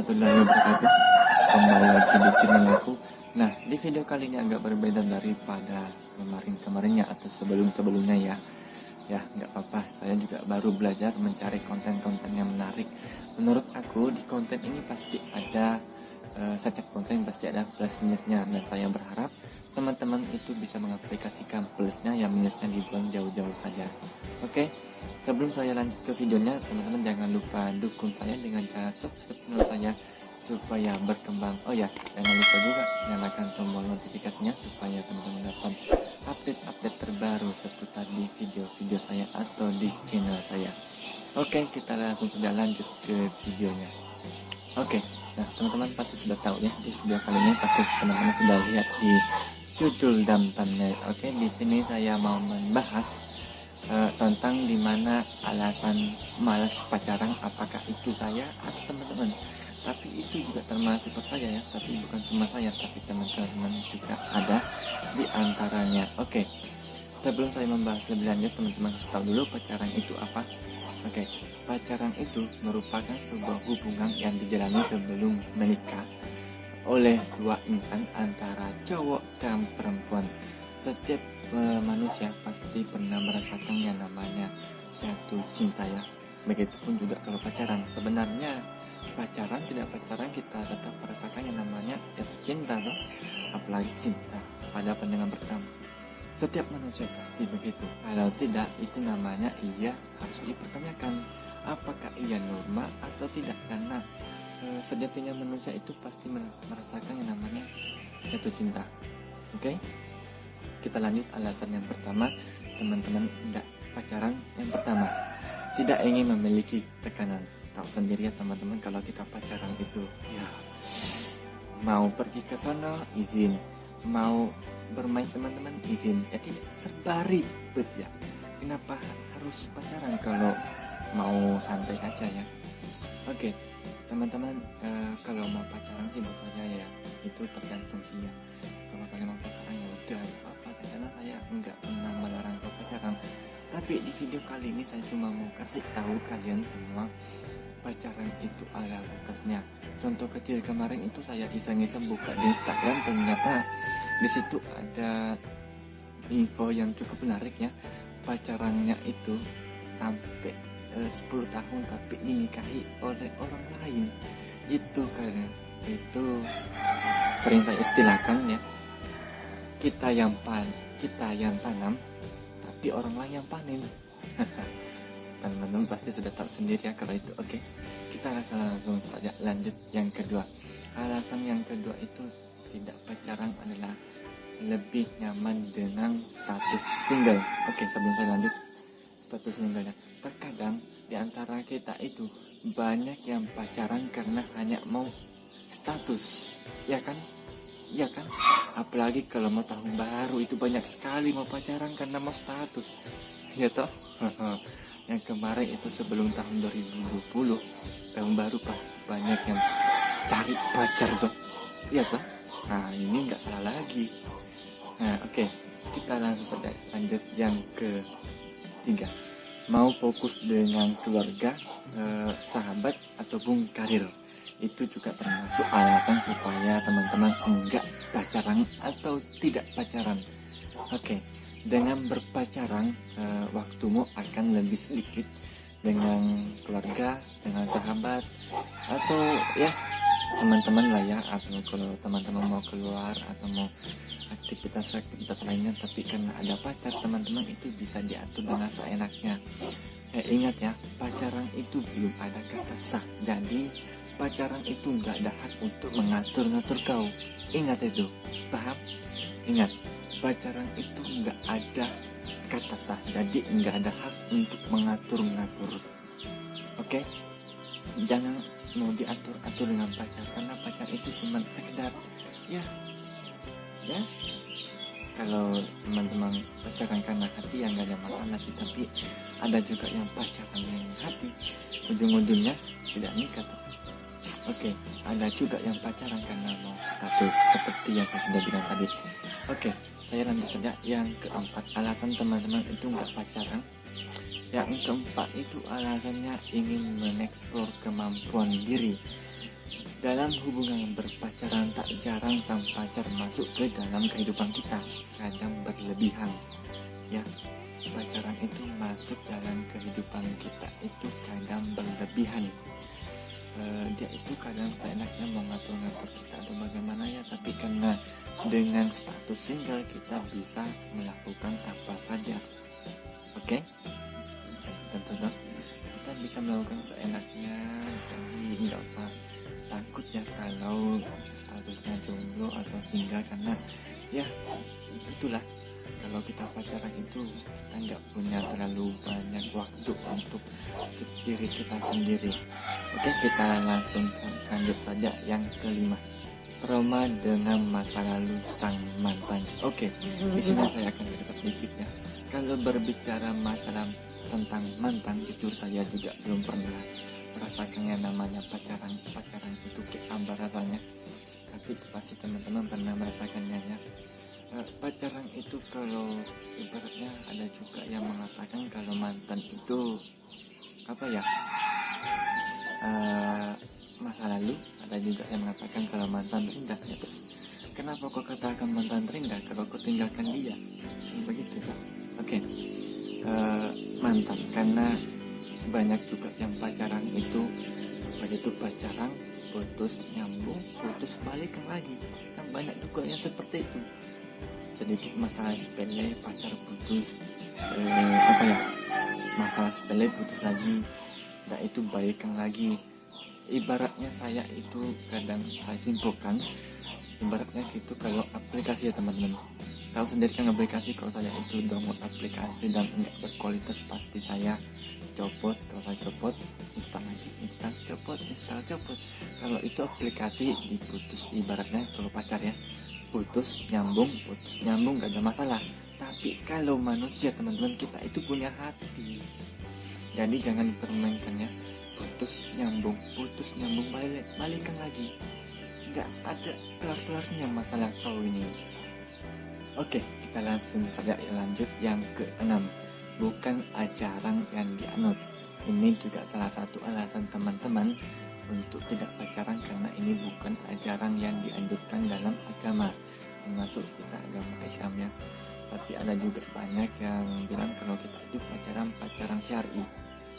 warahmatullahi wabarakatuh. Kembali lagi di channel aku. Nah, di video kali ini agak berbeda daripada kemarin-kemarinnya atau sebelum-sebelumnya ya. Ya, nggak apa-apa. Saya juga baru belajar mencari konten-konten yang menarik. Menurut aku di konten ini pasti ada setiap konten pasti ada plus minusnya, dan saya berharap teman-teman itu bisa mengaplikasikan plusnya, yang minusnya dibuang jauh-jauh saja. Oke, sebelum saya lanjut ke videonya, teman-teman jangan lupa dukung saya dengan cara subscribe channel saya supaya berkembang. Oh ya, jangan lupa juga nyalakan tombol notifikasinya supaya teman-teman dapat update-update terbaru seputar di video-video saya atau di channel saya. Oke, kita langsung sudah lanjut ke videonya. Oke, nah teman-teman pasti sudah tahu ya, di video kali ini pasti teman-teman sudah lihat di judul dan thumbnail. Oke, di sini saya mau membahas tentang dimana alasan malas pacaran, apakah itu saya atau teman-teman. Tapi itu juga termasuk saya ya, tapi bukan cuma saya, tapi teman-teman juga ada di antaranya. Oke, sebelum saya membahas lebih lanjut, teman-teman harus tahu dulu pacaran itu apa. Oke, pacaran itu merupakan sebuah hubungan yang dijalani sebelum menikah oleh dua insan antara cowok dan perempuan. Setiap manusia pasti pernah merasakan yang namanya jatuh cinta ya. Begitupun juga kalau pacaran. Sebenarnya pacaran tidak pacaran kita tetap merasakan yang namanya jatuh cinta loh. Apalagi cinta pada pandangan pertama. Setiap manusia pasti begitu. Kalau tidak, itu namanya ia harus dipertanyakan apakah ia normal atau tidak. Karena sejatinya manusia itu pasti merasakan yang namanya jatuh cinta. Oke, kita lanjut alasan yang pertama, teman-teman tidak pacaran. Yang pertama, tidak ingin memiliki tekanan. Tahu sendiri ya teman-teman, kalau kita pacaran itu ya mau pergi ke sana izin, mau bermain teman-teman izin, jadi serba ribet ya. Kenapa harus pacaran kalau mau santai aja ya? Oke, teman-teman, kalau mau pacaran sih menurut saya ya itu tergantung sih ya. Kalau kalian mau pacaran ya udah apa, karena saya enggak pernah melarang kau pacaran. Tapi di video kali ini saya cuma mau kasih tahu kalian semua pacaran itu ada batasnya. Contoh kecil, kemarin itu saya iseng-iseng buka di Instagram, ternyata di situ ada info yang cukup menarik ya. Pacarannya itu sampai 10 tahun tapi dinikahi oleh orang lain. Itu kan itu sering saya istilahkan ya, kita yang tanam tapi orang lain yang panen. Teman-teman pasti sudah tahu sendiri ya kalau itu. Oke, kita langsung saja lanjut yang kedua. Alasan yang kedua itu tidak pacaran adalah lebih nyaman dengan status single. Oke, sebelum saya lanjut, status single ya. Terkadang di antara kita itu banyak yang pacaran karena hanya mau status, ya kan? Ya kan? Apalagi kalau mau tahun baru itu banyak sekali mau pacaran karena mau status. Ya toh? Yang kemarin itu sebelum tahun 2020 tahun baru pasti banyak yang cari pacar tuh. Ya toh? Nah, ini nggak salah lagi. Nah, oke, kita langsung saja lanjut yang ketiga. Mau fokus dengan keluarga, sahabat, ataupun karir. Itu juga termasuk alasan supaya teman-teman enggak pacaran atau tidak pacaran. Oke, dengan berpacaran, waktumu akan lebih sedikit dengan keluarga, dengan sahabat, atau ya teman-teman lah ya. Atau kalau teman-teman mau keluar atau mau aktivitas lainnya, tapi karena ada pacar, teman-teman itu bisa diatur dengan seenaknya. Ingat ya, pacaran itu belum ada kata sah. Jadi pacaran itu nggak ada hak untuk mengatur-ngatur kau. Ingat itu, paham? Ingat, pacaran itu nggak ada kata sah. Jadi nggak ada hak untuk mengatur-ngatur. Oke? Jangan mau diatur-atur dengan pacar, karena pacar itu cuma sekedar ya kalau teman-teman pacaran karena hati ya nggak ada masalah sih. Tapi ada juga yang pacaran dengan hati, ujung-ujungnya tidak nikah tuh. Oke, ada juga yang pacaran karena mau status, seperti yang saya sudah bilang tadi. Oke, saya lanjut saja yang keempat. Alasan teman-teman itu nggak pacaran, yang keempat itu alasannya ingin mengeksplor kemampuan diri. Dalam hubungan berpacaran tak jarang sang pacar masuk ke dalam kehidupan kita, kadang berlebihan. Ya, pacaran itu masuk dalam kehidupan kita itu kadang berlebihan. Dia itu kadang seenaknya mau ngatur-ngatur kita atau bagaimana ya, tapi karena dengan status single kita bisa melakukan apa saja. Oke? Tentu kita bisa melakukan seenaknya, jadi nggak usah takut ya kalau statusnya jomblo atau single, karena ya itulah, kalau kita pacaran itu kita nggak punya terlalu banyak waktu untuk diri kita sendiri. Oke, kita langsung lanjut saja yang kelima, trauma dengan masa lalu sang mantan. Oke, di sini saya akan cerita sedikit ya. Kalau berbicara masalah tentang mantan, jujur saya juga belum pernah merasakan yang namanya pacaran itu kayak apa rasanya, tapi pasti teman-teman pernah merasakannya ya. Pacaran itu kalau ibaratnya ada juga yang mengatakan kalau mantan itu apa ya, masa lalu, ada juga yang mengatakan kalau mantan terindah ya. Terus kenapa kau katakan mantan terindah kalau kau tinggalkan dia, begitu kan? Oke, mantan, karena banyak juga yang pacaran itu begitu pacaran putus nyambung, putus balikan lagi, kan banyak juga yang seperti itu. Sedikit masalah sepele pacar putus, masalah sepele putus lagi, nah itu balikan lagi. Ibaratnya saya itu kadang saya simpulkan, ibaratnya itu kalau aplikasi ya teman-teman, tahu sendiri kan aplikasi, kalau saya itu download aplikasi dan enggak berkualitas pasti saya copot. Kalau saya copot, install lagi, install, copot, install, copot. Kalau itu aplikasi diputus, ibaratnya kalau pacar ya, putus nyambung gak ada masalah. Tapi kalau manusia teman-teman, kita itu punya hati, jadi jangan dipermainkannya. Putus nyambung balikan lagi, nggak ada kelar-kelarnya masalah kau ini. Oke, kita langsung saja lanjut yang ke-6, bukan ajaran yang dianut. Ini juga salah satu alasan teman-teman untuk tidak pacaran, karena ini bukan ajaran yang dianjurkan dalam agama, termasuk kita agama Islam ya. Tapi ada juga banyak yang bilang kalau kita itu pacaran syar'i.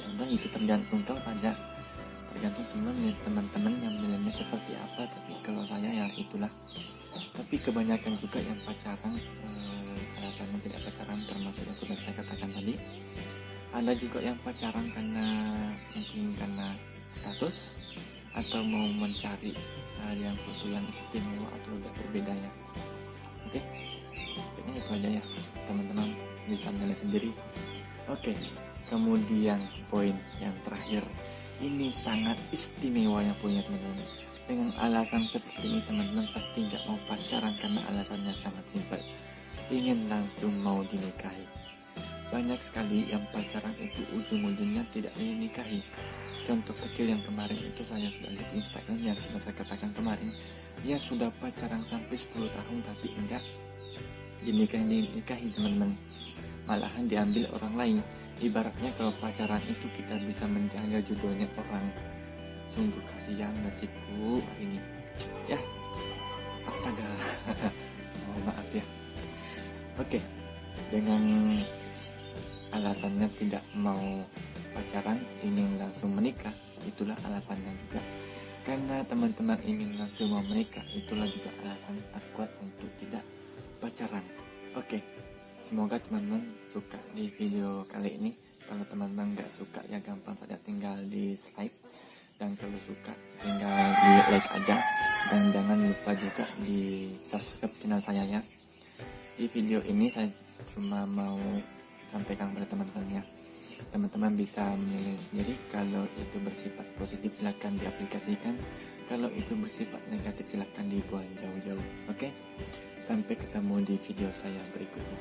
Ya udah, itu tergantung kau saja, tergantung teman-teman yang milihnya seperti apa. Tapi kalau saya ya itulah. Tapi kebanyakan juga yang pacaran, alasannya tidak pacaran termasuk yang sudah saya katakan tadi. Ada juga yang pacaran karena mungkin karena status atau mau mencari yang foto yang istimewa atau udah berbeda ya. Oke, kayaknya itu aja ya, teman-teman bisa menilai sendiri. Oke, kemudian poin yang terakhir, ini sangat istimewa yang punya teman-teman. Dengan alasan seperti ini teman-teman pasti nggak mau pacaran karena alasannya sangat simpel, ingin langsung mau dinikahi. Banyak sekali yang pacaran itu ujung-ujungnya tidak dinikahi. Contoh kecil yang kemarin itu saya sudah lihat Instagram yang sudah saya katakan kemarin, dia sudah pacaran sampai 10 tahun tapi enggak dinikahi teman-teman, malahan diambil orang lain. Ibaratnya kalau pacaran itu kita bisa menjaga jodohnya orang. Sungguh kasihan nasibku hari ini ya, astaga. Mohon maaf ya. Oke, dengan alasannya tidak mau pacaran, ingin langsung menikah, itulah alasannya juga. Karena teman-teman ingin langsung mau menikah, itulah juga alasan kuat untuk tidak pacaran. Oke, semoga teman-teman suka di video kali ini. Kalau teman-teman nggak suka ya gampang saja tinggal di dislike, dan kalau suka tinggal di like aja, dan jangan lupa juga di subscribe channel saya ya. Di video ini saya cuma mau sampaikan kepada teman-teman ya, teman-teman bisa memilih sendiri. Kalau itu bersifat positif silahkan diaplikasikan, kalau itu bersifat negatif silahkan dibuang jauh-jauh. Oke, sampai ketemu di video saya berikutnya.